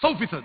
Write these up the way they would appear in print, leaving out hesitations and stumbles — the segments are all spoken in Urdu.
100%।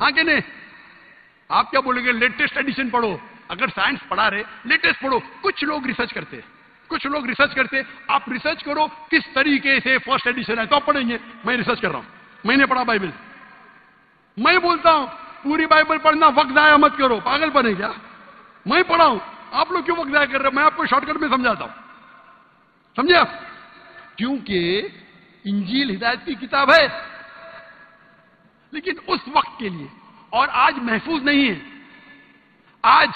ہاں کہ نہیں؟ آپ کیا بولیں گے؟ لیٹسٹ ایڈیشن پڑھو. اگر سائنس پڑھا رہے لیٹسٹ پڑھو. کچھ لوگ ریسرچ کرتے, آپ ریسرچ کرو کس طریقے سے فرسٹ ایڈیشن ہے تو آپ پڑھیں گے. میں ریسرچ کر رہا ہوں, میں نے پڑھا بائبل. میں بولتا ہوں پوری بائبل پڑھنا وقت ضائع مت کرو. پاگل بنے کیا؟ میں پڑھا ہوں, آپ لوگ کیوں وقت ضائع کر رہے ہیں؟ میں آپ کو شارٹ کٹ میں سمجھاتا ہوں. سمجھے آپ؟ کیونکہ انجیل ہدایت کی کتاب ہے, لیکن اس وقت کے لیے, اور آج محفوظ نہیں ہے. آج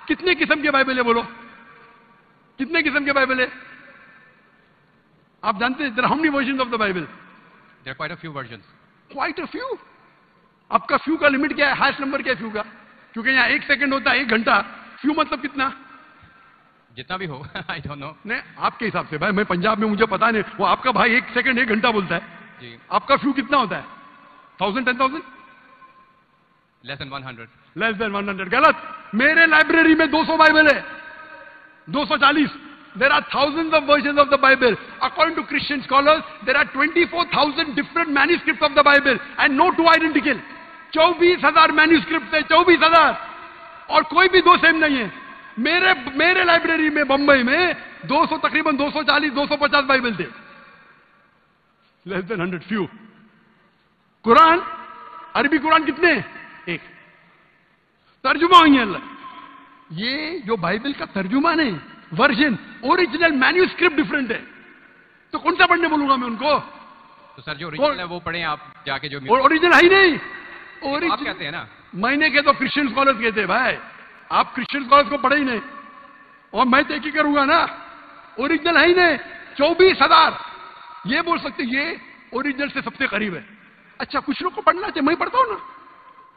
کتنے قسم کے بائبل ہے؟ بولو کتنے قسم کے بائبل ہے؟ آپ جانتے ہیں how many versions of the Bible? There are quite a few versions. Quite a few. آپ کا فیو کا لمٹ کیا ہے؟ ہائیسٹ نمبر کیا ہے فیو کا؟ کیونکہ یہاں 1 سیکنڈ ہوتا ہے 1 گھنٹہ. فیو مطلب کتنا؟ جتنا بھی ہو. I don't know. نہیں, آپ کے حساب سے بھائی, میں پنجاب میں مجھے پتا نہیں, وہ آپ کا بھائی 1 سیکنڈ 1 گھنٹہ بولتا ہے جی. آپ کا فیو کتنا ہوتا ہے؟ 1000 10,000 Less than 100. لیس دین 100. غلط. میرے لائبریری میں 200 بائبل ہے, 240. There are thousands of versions of the Bible. According to Christian scholars, there are 24,000 different manuscripts of the Bible and no two identical. 24,000 manuscripts ہے, 24,000, اور کوئی بھی دو سیم نہیں ہے. میرے لائبریری میں بمبئی میں 200 تقریباً 240 250 بائبل تھے. لیس دین 100 فیو. قرآن, عربی قرآن کتنے ہیں؟ 1. ترجمہ ہوئی ہیں اللہ. یہ جو بائبل کا ترجمہ نہیں, ورژن, اوریجنل مینیوسکرپٹ ڈفرنٹ ہے. تو کون سا پڑھنے بولوں گا میں ان کو؟ تو سر جو اوریجنل ہے وہ پڑھیں آپ جا کے. جو اوریجنل ہے ہی نہیں. آپ کہتے ہیں نا, میں نے کہتے کرسچن اسکالرز کہتے ہیں. بھائی آپ کرسچن اسکالرز کو پڑھے ہی نہیں, اور میں تحقیق کروں گا نا. اوریجنل ہے ہی نہیں. 24,000 یہ بول سکتے یہ اوریجنل سے سب سے قریب ہے. اچھا کچھ لوگ کو پڑھنا چاہیے, میں پڑھتا ہوں نا.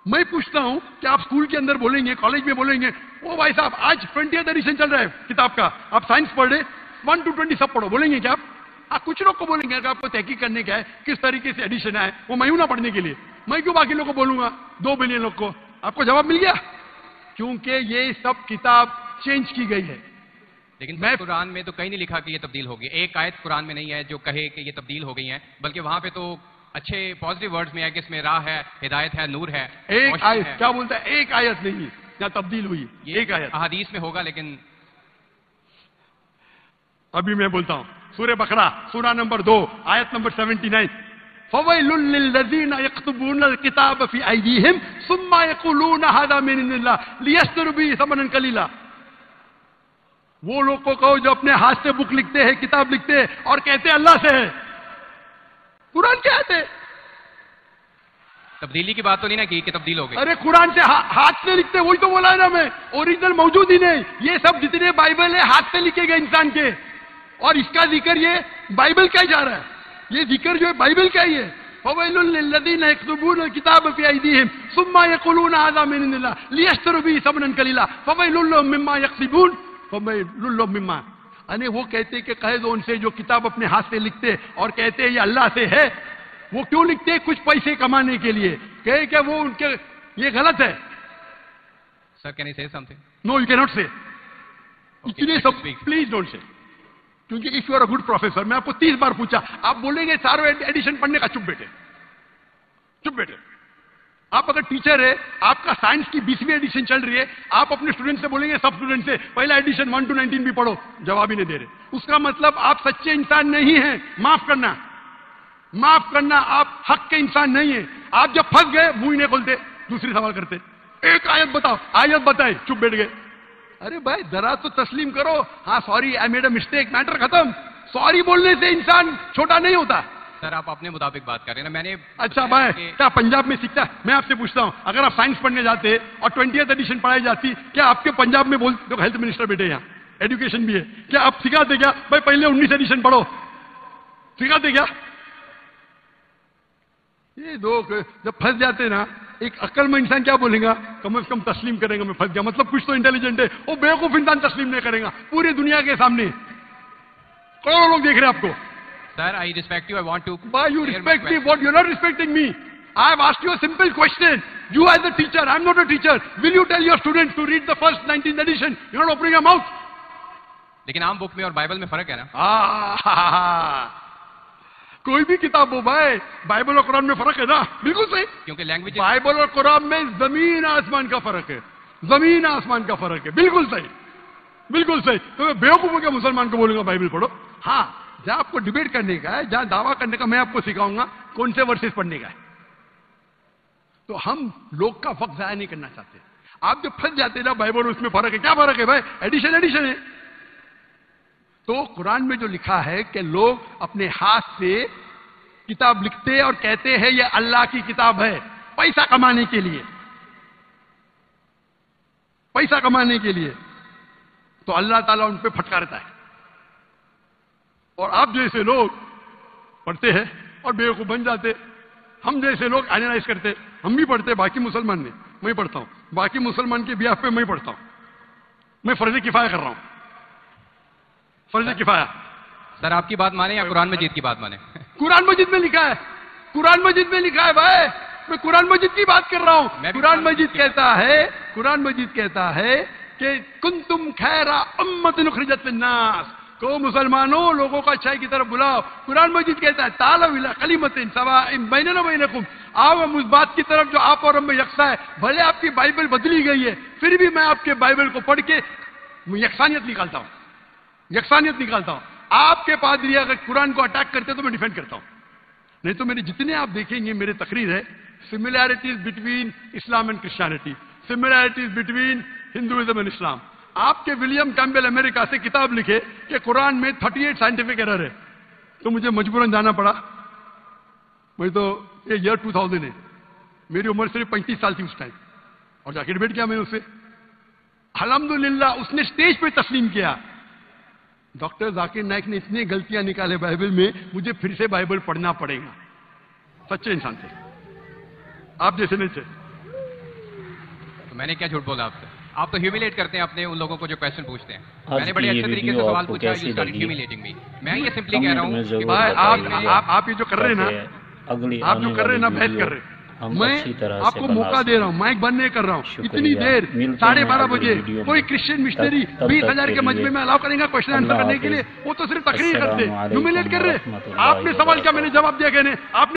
میں پوچھتا ہوں کہ آپ اسکول کے اندر بولیں گے, کالج میں بولیں گے, او بھائی صاحب آج 20th ایڈیشن چل رہا ہے کتاب کا, آپ سائنس پڑھ رہے, 1 to 20 سب پڑھو, بولیں گے کیا آپ؟ کچھ لوگ کو بولیں گے. اگر آپ کو تحقیق کرنے کا ہے کس طریقے سے ایڈیشن ہے, وہ میں ہوں نا پڑھنے کے لیے. میں کیوں باقی لوگ کو بولوں گا, 2 بلین لوگ کو؟ آپ کو جواب مل گیا. کیونکہ یہ سب کتاب چینج کی گئی ہے. لیکن میں قرآن میں تو کہیں نہیں لکھا کہ یہ تبدیل ہوگی. ایک آیت قرآن میں نہیں ہے جو کہے کہ یہ تبدیل ہو گئی ہیں, بلکہ وہاں پہ تو اچھے پازیٹیو ورڈز میں ہے کہ اس میں راہ ہے, ہدایت ہے, نور ہے. ایک آیت کیا بولتا ہے؟ ایک آیت نہیں یا تبدیل ہوئی, ایک آیت احادیث میں ہوگا. لیکن ابھی میں بولتا ہوں سورہ بقرہ سورہ نمبر 2 آیت نمبر 79. فَوَيْلٌ لِّلَّذِينَ يَكْتُبُونَ الْكِتَابَ فِي أَيْدِيهِمْ ثُمَّ يَقُولُونَ هَذَا مِنْ عِندِ اللَّهِ لِيَشْتَرُوا بِهِ ثَمَنًا قَلِيلًا. وہ لوگ کو کہو جو اپنے ہاتھ سے بک لکھتے ہیں, کتاب لکھتے ہیں اور کہتے ہیں اللہ سے ہے. قرآن کیا ہے؟ تبدیلی کی بات تو نہیں نا کی کہ تبدیل ہو گئی. ارے قرآن سے ہاتھ سے لکھتے, وہی تو بولا ہے نا میں. اوریجنل موجود ہی نہیں. یہ سب جتنے بائبل ہے ہاتھ سے لکھے گئے انسان کے, اور اس کا ذکر یہ بائبل کا ہی جا رہا ہے. یہ ذکر جو ہے بائبل کا ہی ہے. فَوَيْلٌ لِّلَّذِينَ يَكْتُبُونَ الْكِتَابَ فِي أَيْدِيهِمْ ثُمَّ يَقُولُونَ هَذَا مِنْ عِندِ اللَّهِ لِيَشْتَرُوا بِهِ ثَمَنًا قَلِيلًا فَوَيْلٌ لَّهُم مِّمَّا يَكْسِبُونَ فَوَيْلٌ لَّهُم مِّمَّا. یعنی وہ کہتے کہ کہہ دو ان سے جو کتاب اپنے ہاتھ سے لکھتے اور کہتے یہ اللہ سے ہے. وہ کیوں لکھتے؟ کچھ پیسے کمانے کے لیے. کہے کہ وہ ان کے یہ غلط ہے. سر can I say something? No you can not say. Please don't say. کیونکہ if you are a good professor, میں آپ کو 30 بار پوچھا, آپ بولیں گے چاروں ایڈیشن پڑھنے کا, چپ بیٹے چپ بیٹے. آپ اگر ٹیچر ہے, آپ کا سائنس کی 20ویں ایڈیشن چل رہی ہے, آپ اپنے اسٹوڈنٹ سے بولیں گے سب اسٹوڈنٹ سے پہلا ایڈیشن 1 to 19 بھی پڑھو, جواب ہی نہیں دے رہے. اس کا مطلب آپ سچے انسان نہیں ہیں. معاف کرنا, آپ حق کے انسان نہیں ہیں. آپ جب پھنس گئے منہ ہی نہیں کھولتے, دوسری سوال کرتے, ایک آیت بتاؤ, آیت بتائے, چپ بیٹھ گئے. ارے بھائی ذرا تو تسلیم کرو. ہاں sorry, I made a mistake, matter ختم. سوری بولنے سے انسان چھوٹا نہیں ہوتا. سر آپ اپنے مطابق بات کر رہے ہیں نا. میں نے اچھا بھائی کیا پنجاب میں سیکھتا ہے؟ میں آپ سے پوچھتا ہوں, اگر آپ سائنس پڑھنے جاتے اور 20th ایڈیشن پڑھائی جاتی, کیا آپ کے پنجاب میں بولتے؟ ہیلتھ منسٹر بیٹے یہاں ایجوکیشن بھی ہے, کیا آپ سکھاتے کیا بھائی پہلے 19 ایڈیشن پڑھو؟ سکھاتے کیا؟ یہ دو جب پھنس جاتے نا, ایک عقل میں انسان کیا بولے گا؟ کم از کم تسلیم کرے گا میں پھنس گیا, مطلب کچھ تو انٹیلیجنٹ ہے. وہ بیوقوف انسان تسلیم نہیں کرے گا پوری دنیا کے سامنے. کروڑوں لوگ دیکھ رہے ہیں آپ کو. Sir, I respect you. I want to. Why you respect me? What? You're not respecting me. I have asked you a simple question. You as a teacher, I'm not a teacher. Will you tell your students to read the first 19th edition? You're not opening your mouth. لیکن عام بک میں اور بائبل میں فرق ہے نا. کوئی بھی کتاب ہو بھائی، بائبل اور قرآن میں فرق ہے نا؟ بالکل صحیح، کیونکہ لینگویج بائبل اور قرآن میں زمین آسمان کا فرق ہے، زمین آسمان کا فرق ہے، بالکل صحیح، بالکل صحیح۔ تو میں بیوقوفوں کے مسلمان کو بولوں گا بائبل پڑھو، ہاں جہاں آپ کو ڈیبیٹ کرنے کا ہے، جہاں دعویٰ کرنے کا، میں آپ کو سکھاؤں گا کون سے ورسز پڑھنے کا ہے۔ تو ہم لوگ کا وقت ضائع نہیں کرنا چاہتے۔ آپ جو پھنس جاتے ہیں نا بائبل اور اس میں فرق ہے، کیا فرق ہے بھائی؟ ایڈیشن ہے۔ تو قرآن میں جو لکھا ہے کہ لوگ اپنے ہاتھ سے کتاب لکھتے اور کہتے ہیں یہ اللہ کی کتاب ہے، پیسہ کمانے کے لیے، پیسہ کمانے کے لیے، تو اللہ تعالیٰ ان پہ پھٹکارتا ہے۔ اور آپ جیسے لوگ پڑھتے ہیں اور بیوقوف بن جاتے، ہم جیسے لوگ اینالائز کرتے، ہم بھی پڑھتے، باقی مسلمان نے، میں پڑھتا ہوں، باقی مسلمان کے بیاف پہ میں پڑھتا ہوں، میں فرض کفایہ کر رہا ہوں، فرض کفایہ۔ سر آپ کی بات مانیں یا قرآن مجید کی بات مانیں؟ قرآن مجید میں لکھا ہے، قرآن مجید میں لکھا ہے بھائی، میں قرآن مجید کی بات کر رہا ہوں۔ قرآن مجید کہتا ہے کہ کنتم خیر امۃ اخرجت للناس، کو مسلمانوں لوگوں کا اچھائی کی طرف بلاؤ۔ قرآن مجید کہتا ہے تعالوا الی کلمۃ سواء بیننا وبینکم، آؤ ہم اس بات کی طرف جو آپ اور ہم میں یکساں ہے۔ بھلے آپ کی بائبل بدلی گئی ہے، پھر بھی میں آپ کے بائبل کو پڑھ کے یکسانیت نکالتا ہوں، یکسانیت نکالتا ہوں۔ آپ کے پادری اگر قرآن کو اٹیک کرتے ہیں تو میں ڈیفینڈ کرتا ہوں، نہیں تو میرے جتنے آپ دیکھیں گے میرے تقریر ہے similarities between Islam and Christianity, similarities between Hinduism and Islam. آپ کے ولیم کیمبل امریکہ سے کتاب لکھے کہ قرآن میں 38 سائنٹیفک ایرر ہے، تو مجھے مجبوراً جانا پڑا۔ میں تو یہ ایئر 2000 ہے، میری عمر صرف 35 سال تھی اس ٹائم، اور جا کے ڈیبیٹ کیا میں نے اس سے، الحمدللہ اس نے اسٹیج پہ تسلیم کیا۔ ڈاکٹر ذاکر نائک نے اتنی غلطیاں نکالے بائبل میں، مجھے پھر سے بائبل پڑھنا پڑے گا، سچے انسان سے، آپ جیسے نہیں تھے۔ تو میں نے کیا جھوٹ بولا آپ سے؟ آپ تو ہیومیلیٹ کرتے ہیں اپنے ان لوگوں کو جو کویشچن پوچھتے ہیں۔ آج میں نے بڑے کی یہ اچھے طریقے سے ویڈیو سوال آپ کو پوچھا، کیسی یو اسٹارٹڈ لگی؟ ہیومیلیٹنگ می۔ میں یہ سمپلی کہہ رہا کمنٹ میں ہوں ضرور کہ بتائیے گا، آپ یہ جو کر رہے ہیں نا، اگلی آپ آنے جو کر رہے ہیں نا، والی بحث کر ویڈیو رہے ہیں، ہم میں اچھی طرح آپ سے کو بنا موقع دے رہا ہوں، سکیں۔ مائک بند نہیں کر رہا ہوں، شکریہ، اتنی دیر ملتے 12:30 ہیں بجے اگلی ویڈیو میں۔ کوئی کرسچن مشنری تب 20,000 تک کے مجمع میں الاؤ کریں گا کوشچن آنسر اللہ کرنے کے لیے؟ حافظ۔ وہ تو صرف تقریر کرتے، السلام علیکم ہیومیلیٹ کر رہے۔ ورحمۃ اللہ آپ نے سوال کیا، میں نے جواب دیا کہ نہیں؟ آپ نے